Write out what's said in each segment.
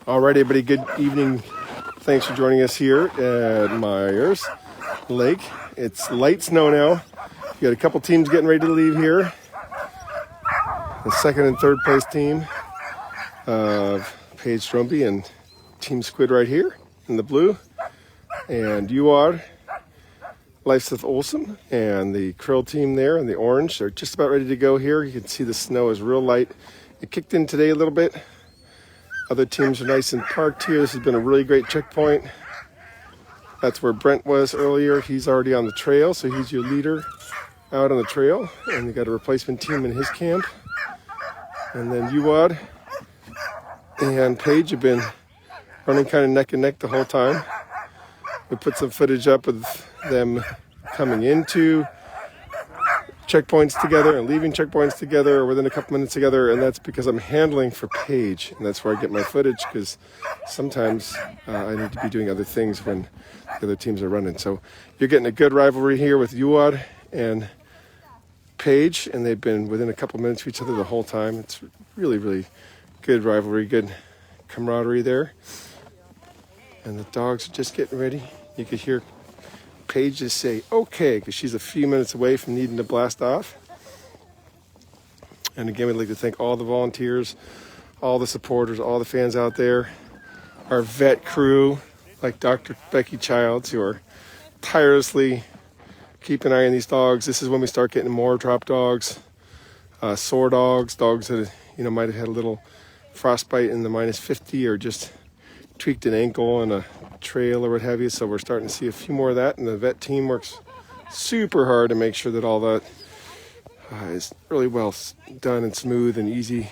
All right, everybody, good evening. Thanks for joining us here at Meiers Lake. It's light snow now. You got a couple teams getting ready to leave here. The second and third place team of Paige Stromby and Team Squid right here in the blue. And UOD, Leifseth Olsen, and the Krill team there in the orange. They're just about ready to go here. You can see the snow is real light. It kicked in today a little bit. Other teams are nice and parked here. This has been a really great checkpoint. That's where Brent was earlier. He's already on the trail, so he's your leader out on the trail. And you got a replacement team in his camp. And then UOD and Paige have been running kind of neck and neck the whole time. We put some footage up of them coming into checkpoints together and leaving checkpoints together or within a couple minutes together, and that's because I'm handling for Paige, and that's where I get my footage, because sometimes I need to be doing other things when the other teams are running. So you're getting a good rivalry here with UOD and Paige, and they've been within a couple minutes of each other the whole time. It's really, really good rivalry, good camaraderie there. And the dogs are just getting ready. You could hear Paige just say, okay, because she's a few minutes away from needing to blast off. And again, we'd like to thank all the volunteers, all the supporters, all the fans out there, our vet crew, like Dr. Becky Childs, who are tirelessly keeping an eye on these dogs. This is when we start getting more drop dogs, sore dogs, dogs that might have had a little frostbite in the -50 or just tweaked an ankle on a trail or what have you. So we're starting to see a few more of that, and the vet team works super hard to make sure that all that is really well done and smooth and easy.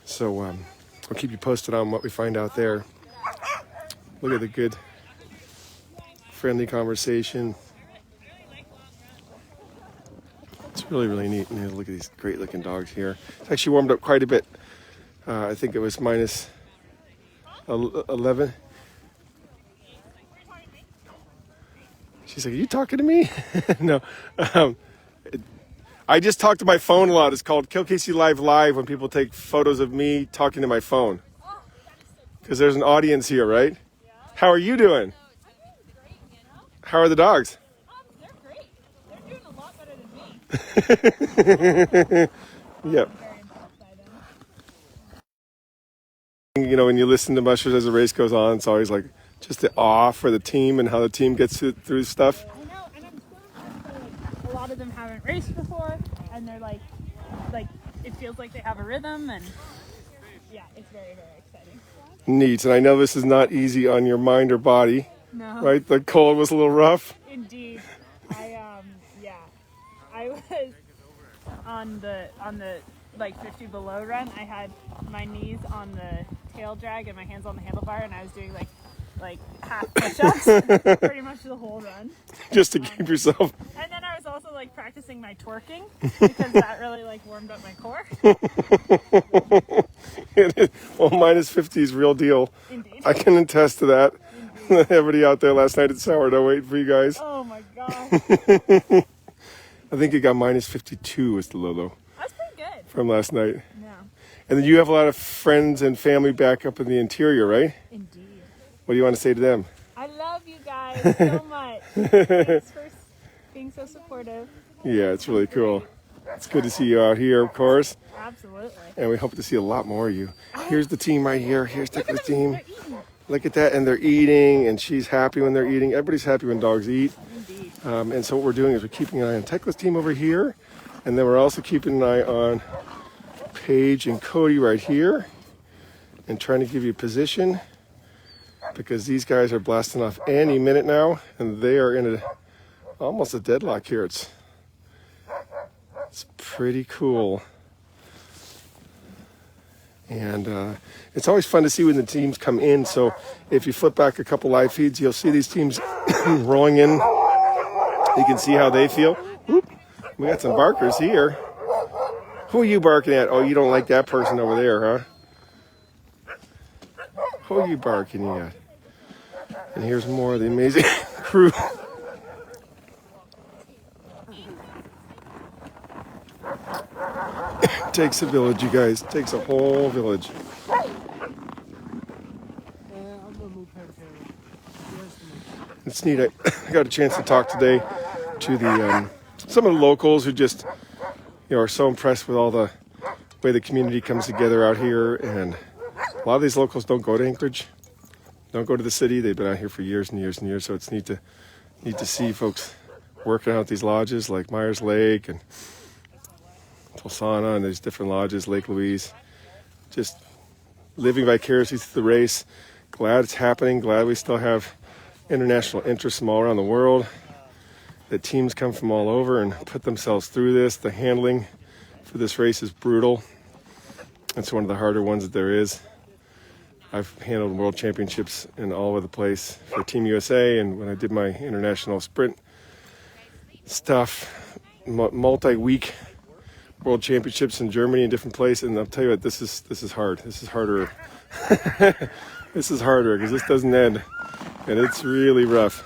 So I'll keep you posted on what we find out there. Look at the good friendly conversation. It's really, really neat. And look at these great looking dogs here. It's actually warmed up quite a bit. I think it was minus 11. She's like, are you talking to me? No. I just talk to my phone a lot. It's called Kill Casey Live when people take photos of me talking to my phone. Because there's an audience here, right? Yeah. How are you doing? How are the dogs? They're great. They're doing a lot better than me. Yep. When you listen to mushers as the race goes on, it's always like just the awe for the team and how the team gets through stuff. I know, and I'm so a lot of them haven't raced before, and they're like it feels like they have a rhythm, and yeah, it's very, very exciting. Neat, and I know this is not easy on your mind or body. No. Right? The cold was a little rough. Indeed. I was on the 50 below run. I had my knees on the tail drag and my hands on the handlebar, and I was doing like half push-ups pretty much the whole run. Just to keep yourself. And then I was also practicing my twerking because that really warmed up my core. Well, -50 is real deal. Indeed. I can attest to that. Everybody out there last night at Sourdough waiting for you guys. Oh my god. I think it got -52 was the low though. That's pretty good. From last night. Yeah. And then you have a lot of friends and family back up in the interior, right? Indeed. What do you want to say to them? I love you guys so much. Thanks for being so supportive. Yeah, it's really cool. It's good to see you out here, of course. Absolutely. And we hope to see a lot more of you. Here's the team right here. Here's Tekla's team. Eating. Look at that. And they're eating, and she's happy when they're eating. Everybody's happy when dogs eat. Indeed. And so what we're doing is we're keeping an eye on Tekla's team over here. And then we're also keeping an eye on Paige and Cody right here. And trying to give you position. Because these guys are blasting off any minute now. And they are in almost a deadlock here. It's pretty cool. And it's always fun to see when the teams come in. So if you flip back a couple live feeds, you'll see these teams rolling in. You can see how they feel. Whoop. We got some barkers here. Who are you barking at? Oh, you don't like that person over there, huh? Who are you barking at? And here's more of the amazing crew. Takes a village, you guys. Takes a whole village. It's neat. I got a chance to talk today to the some of the locals who just are so impressed with all the way the community comes together out here. And a lot of these locals don't go to Anchorage, don't go to the city. They've been out here for years and years and years. So it's neat to see folks working out these lodges like Meiers Lake and Tulsana and these different lodges, Lake Louise. Just living vicariously through the race. Glad it's happening. Glad we still have international interest from all around the world. The teams come from all over and put themselves through this. The handling for this race is brutal. It's one of the harder ones that there is. I've handled world championships in all over the place for Team USA, and when I did my international sprint stuff, multi-week world championships in Germany and different places. And I'll tell you what, this is hard. This is harder. This is harder because this doesn't end, and it's really rough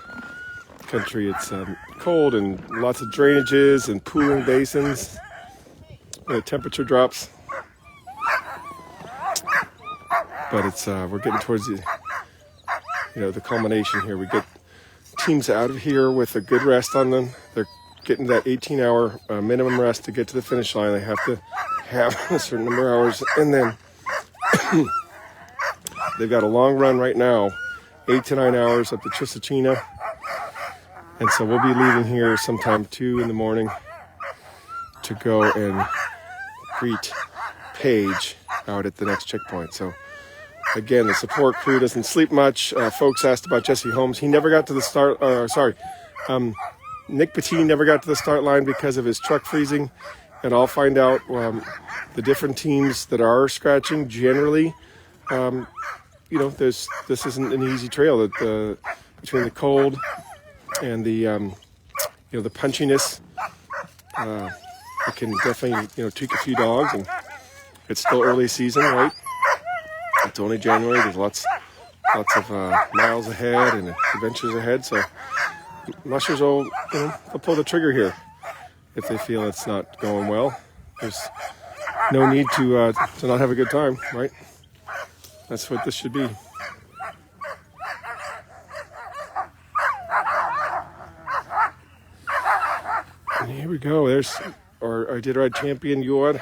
country. It's cold and lots of drainages and pooling basins. The temperature drops, but it's we're getting towards the culmination here. We get teams out of here with a good rest on them. They're getting that 18-hour minimum rest to get to the finish line. They have to have a certain number of hours, and then they've got a long run right now, 8 to 9 hours up to Chisachina. And so we'll be leaving here sometime 2 in the morning to go and greet Paige out at the next checkpoint. So again, the support crew doesn't sleep much. Folks asked about Jesse Holmes. He never got to the start. Nick Petit never got to the start line because of his truck freezing. And I'll find out the different teams that are scratching. Generally, this isn't an easy trail. Between the cold and the the punchiness, it can definitely tweak a few dogs. And it's still early season, right? It's only January. There's lots of miles ahead and adventures ahead. So mushers will they'll pull the trigger here if they feel it's not going well. There's no need to not have a good time, right? That's what this should be. And here we go. There's our Iditarod champion Yor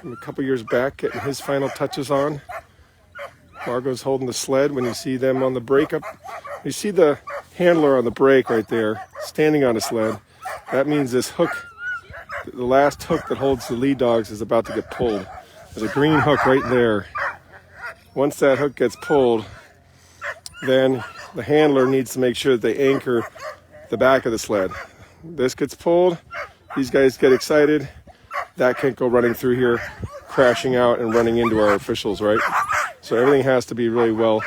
from a couple years back, getting his final touches on. Margot's holding the sled. When you see them on the break up, you see the handler on the break right there, standing on a sled. That means this hook, the last hook that holds the lead dogs, is about to get pulled. There's a green hook right there. Once that hook gets pulled, then the handler needs to make sure that they anchor the back of the sled. This gets pulled, these guys get excited. That can't go running through here, crashing out and running into our officials, right? So everything has to be really well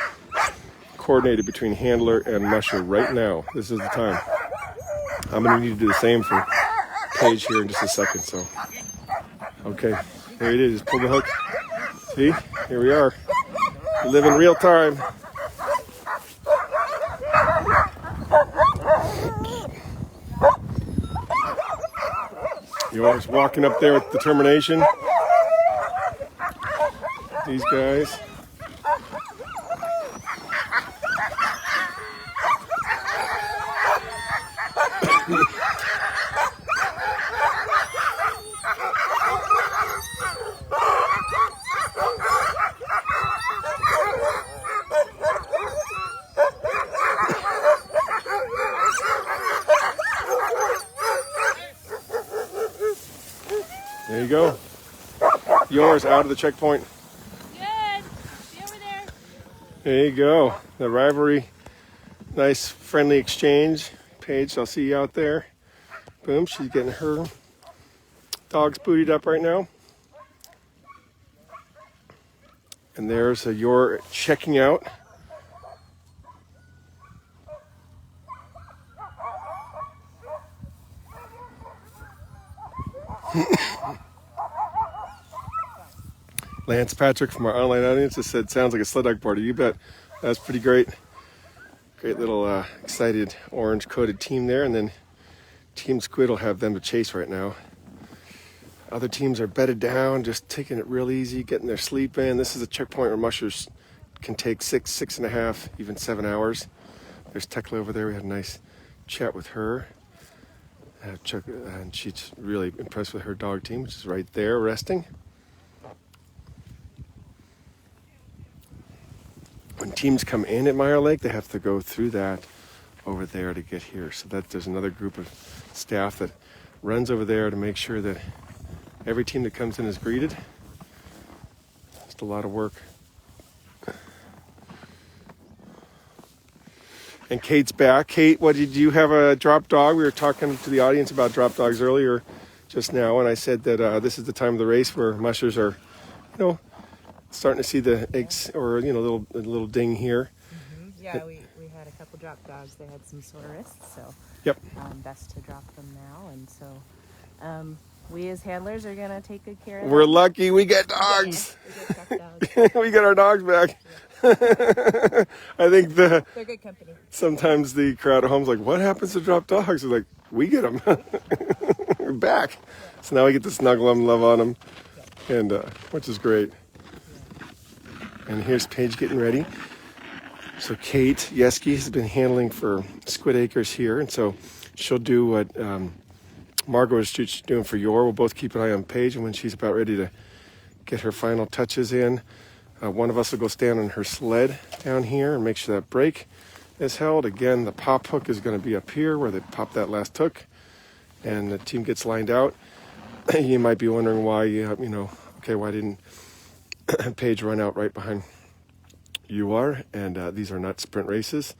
coordinated between handler and musher right now. This is the time. I'm going to need to do the same for Paige here in just a second. So, okay, there it is. Pull the hook. See, here we are. We live in real time. Yor's walking up there with determination. These guys. There you go. Yours out of the checkpoint. Good. See over there. There you go. The rivalry. Nice friendly exchange. Paige, I'll see you out there. Boom, she's getting her dogs bootied up right now. And there's Yor checking out. Lance Patrick from our online audience just said, sounds like a sled dog party. You bet. That's pretty great. Great little excited orange coated team there. And then Team Squid will have them to chase right now. Other teams are bedded down, just taking it real easy, getting their sleep in. This is a checkpoint where mushers can take 6.5, even 7 hours. There's Tekla over there. We had a nice chat with her. And she's really impressed with her dog team, which is right there resting. When teams come in at Meyer Lake, they have to go through that over there to get here. So that there's another group of staff that runs over there to make sure that every team that comes in is greeted. Just a lot of work. And Kate's back. Kate, what did you have a drop dog? We were talking to the audience about drop dogs earlier just now, and I said that this is the time of the race where mushers are, starting to see the eggs or, a little ding here. Mm-hmm. Yeah, we had a couple drop dogs. They had some sore wrists, so yep. Best to drop them now. And so we as handlers are going to take good care of them. We're lucky we get dogs. Yeah, we get drop dogs. We get our dogs back. I think They're good company. Sometimes the crowd at home's like, what happens to drop dogs? We're like, we get them. We're back. Yeah. So now we get to snuggle them, love on them, and which is great. And here's Paige getting ready. So Kate Yeske has been handling for Squid Acres here, and so she'll do what Margot is doing for Yor. We'll both keep an eye on Paige, and when she's about ready to get her final touches in, one of us will go stand on her sled down here and make sure that brake is held. Again, the pop hook is going to be up here where they pop that last hook, and the team gets lined out. You might be wondering why, why didn't Paige run out right behind you are? And these are not sprint races.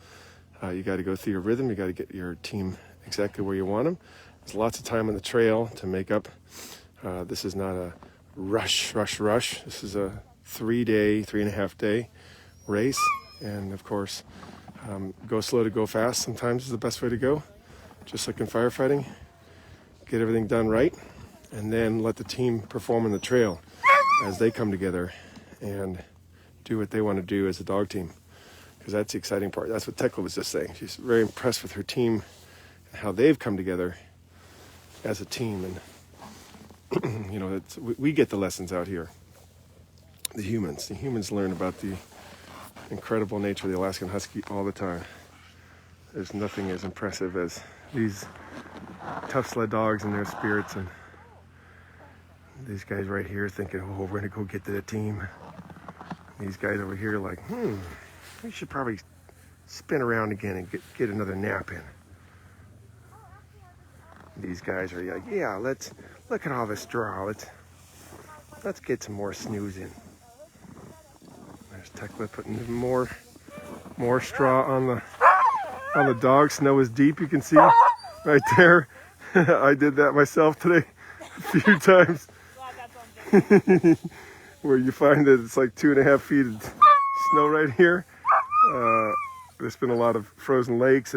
You got to go through your rhythm. You got to get your team exactly where you want them. There's lots of time on the trail to make up. This is not a rush. This is a 3.5 day race, and of course go slow to go fast sometimes is the best way to go, just like in firefighting. Get everything done right, and then let the team perform on the trail as they come together and do what they want to do as a dog team, because that's the exciting part. That's what Tekla was just saying. She's very impressed with her team and how they've come together as a team, and we get the lessons out here. The humans learn about the incredible nature of the Alaskan Husky all the time. There's nothing as impressive as these tough sled dogs and their spirits, and these guys right here thinking, we're going to go get to the team. These guys over here like, we should probably spin around again and get another nap in. These guys are like, yeah, let's look at all this straw. Let's get some more snooze in. There's Tekla putting more straw on the dog. Snow is deep, you can see right there. I did that myself today a few times. Where you find that it's like 2.5 feet of snow right here. There's been a lot of frozen lakes,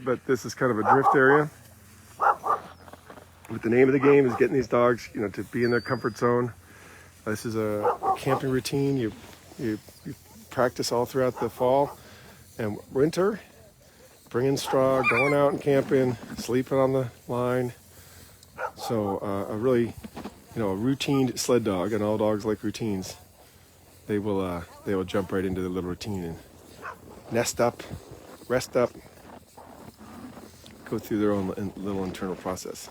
but this is kind of a drift area. But the name of the game is getting these dogs, to be in their comfort zone. This is a camping routine. You practice all throughout the fall and winter, bringing straw, going out and camping, sleeping on the line. So a really, a routine sled dog, and all dogs like routines. They will jump right into the little routine and nest up, rest up, go through their own little internal process.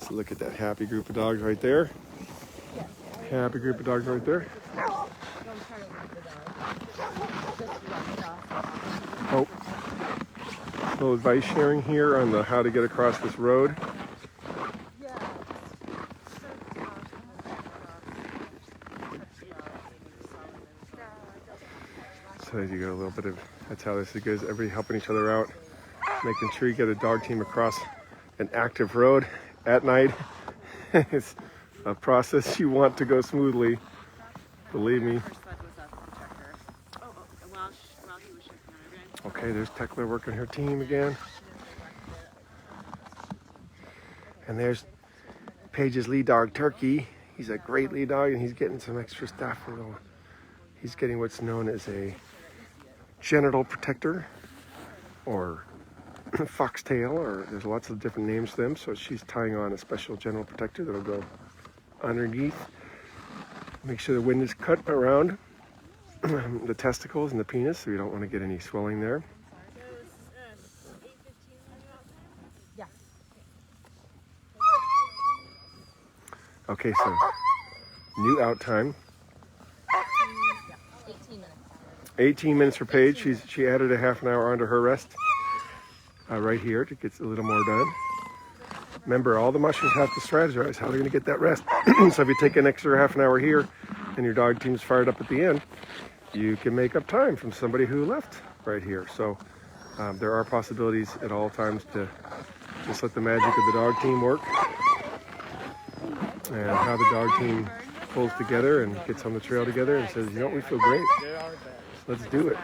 So look at that happy group of dogs right there. Happy group of dogs right there. Oh, a little advice sharing here on how to get across this road. So as you get a little bit of, that's how this goes, everybody helping each other out, making sure you get a dog team across an active road at night. It's a process you want to go smoothly, believe me. Okay, there's Tekla working her team again. And there's Paige's lead dog, Turkey. He's a great lead dog, and he's getting some extra stuff. He's getting what's known as a genital protector, or foxtail, or there's lots of different names to them. So she's tying on a special genital protector that'll go underneath. Make sure the wind is cut around the testicles and the penis, so you don't want to get any swelling there. Okay, so new out time. 18 minutes for Paige. She added a half an hour onto her rest right here to get a little more done. Remember, all the mushers have to strategize how they're going to get that rest. So if you take an extra half an hour here and your dog team's fired up at the end, you can make up time from somebody who left right here. So there are possibilities at all times to just let the magic of the dog team work and how the dog team pulls together and gets on the trail together and says, you know what, we feel great. Let's do it.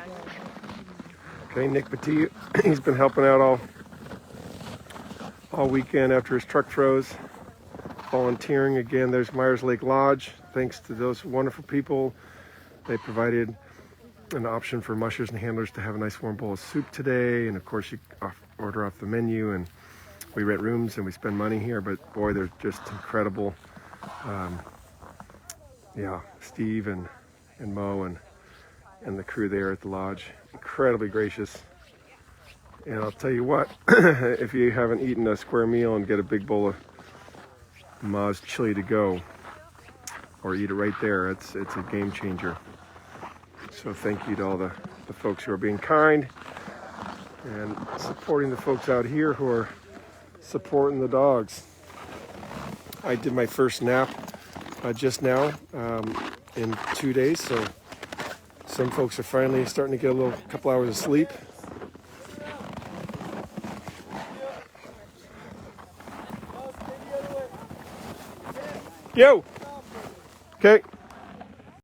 Okay, Nick Petit, he's been helping out all weekend after his truck froze, volunteering again. There's Meiers Lake Lodge. Thanks to those wonderful people, they provided an option for mushers and handlers to have a nice warm bowl of soup today. And of course, you order off the menu, and we rent rooms and we spend money here. But boy, they're just incredible. Yeah, Steve and Mo and the crew there at the lodge, incredibly gracious. And I'll tell you what, if you haven't eaten a square meal and get a big bowl of Ma's chili to go, or eat it right there, it's a game changer. So thank you to all the folks who are being kind and supporting the folks out here who are supporting the dogs. I did my first nap just now in 2 days, so some folks are finally starting to get a couple hours of sleep. Yo! Okay.